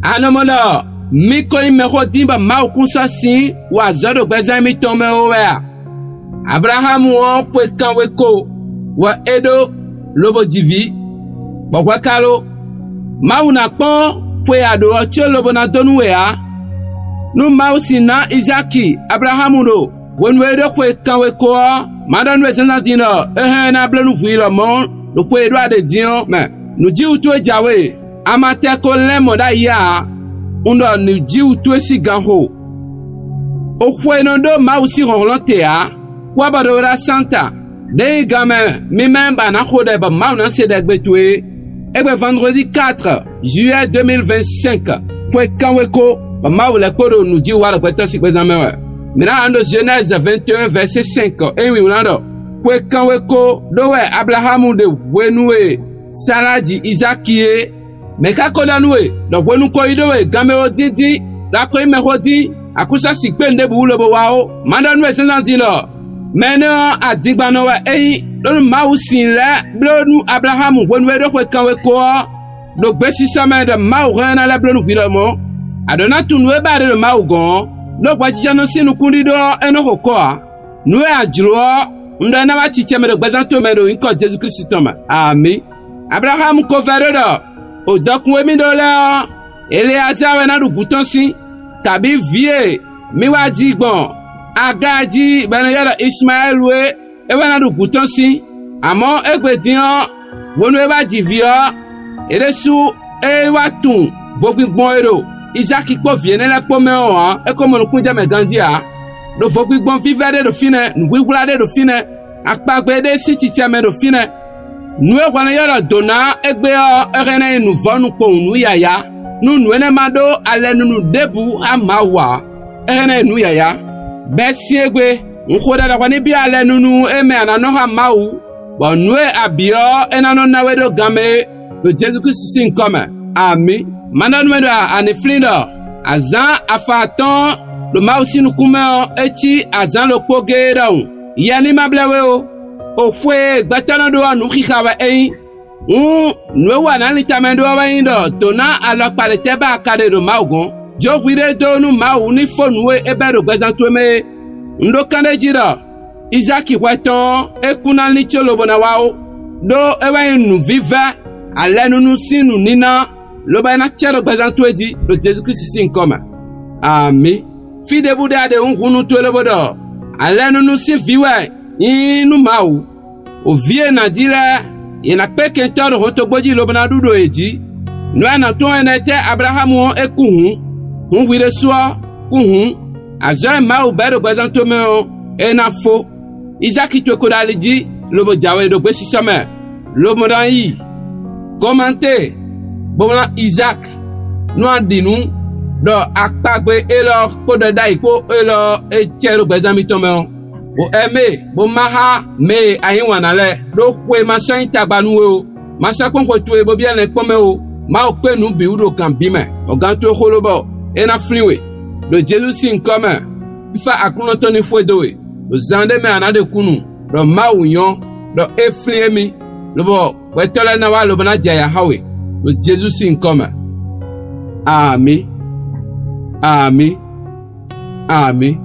Anomono, miko imeko dimba mau kunsa si, wa zodo gweza mi tome owea. Abraham won kwe kanweko, wa edo, lobo divi, bokwa kalo, mau na pon, kwe ado ocho lobo na donuwea. Nu mau si na Isaki, Abraham no, wenwe edo kwe kanweko, madan we senza dino, na blenu kwilo mon, no kwe edo ade dion, me, nu ji utwe jawe, amate ko lemo da ya, undo nu ji utwe si ganho. O kwe nondo mau si ronlante ya, kwa badora santa, de game, mi memba na kode ba mau na sedegbe tue, ebe vendredi 4 juillet 2025, kwe kanweko, ba mau le kodo nu ji wala kwe tosi kwe zamewe. Mina ando Genèse 21 verset 5, ewi unando, kwe kanweko, dowe Abrahamu de wenue, Saladi Isakie, meka kodanwe, do wenu ko idowe, gameo didi, la ko imeko di, akusa sikpende bu ulobo wao, mandanwe senzantino, meno adigbanowe eyi, lonu mausinle, blonu Abrahamu, wenwe do kwe kanweko, do besi samende mau rena le blonu vidomo, adona tunwe bade de mau gon, do wajijano sinu kundido eno hokoa, nwe ajro, ndo na wachiche me do gbezanto me do inko Jésus Christ toma. Amen. Abraham ko veredo, o dokwe mi do le, Eleazar na du butonsi, kabi vie, mi wajigbon, agaji, benayada Ismael we, ewe na du butonsi, amon egbe dion, wonu eba divio, eresu, watun, vogbon ero, Isaac ko viene le pome o, e komo nukunja me gandia, do vogbon vivere do fine, nwigulade do fine, akpagbe de si chicheme do fine, nous avons yara dona egbe erene nu vonu po nu yaya nu ene mado ale nu debu amawa erene nu yaya besi egbe nkoda da kwani bi ale nu eme anano ha mawu bo nu abio enano nawe do game do Jésus Christ sin comme ami mananu do aniflindo azan afaton lo mausi nu kuma echi azan lo pogero yani mablewe o fue gbatana do anu khikawa no wa na litamendo wa indo tona alo parete ba kade do maugon jo gwire do nu mau ni fonwe ebero gbezanto me ndo kande jira Isaac weton ekuna ni cholobo na wao do ewa nu viva alenu nu sinu nina lo ba na chero gbezanto eji do Jésus Christ sin koma ami fi de buda de unhunu tolobo do alenu nu si viwe inu mau o vie na dira ina peke toro hotogboji lobna dudo eji no na to enete Abrahamu ekuhun hun wire so kuhun azan mau bero gbazanto me ena fo Isaac to kodaliji lobo jawe do gbesi sama lobo ran yi commenter bona Isaac no adinu do akpagbe elo pododa ipo elo echero gbazami to me o eme bo maha me ayiwana le do kwe masan tagbanu o masa konko tuwe bo bia le pome o ma o pe nu bi udo kan bi me o ganto holobo ena fliwe do Jésus sin comme ifa akuno toni fwedowe do zande me anade kunu do ma unyon do efliemi lobo wetola na wa lobo na jaya hawe do Jésus sin comme ami ami ami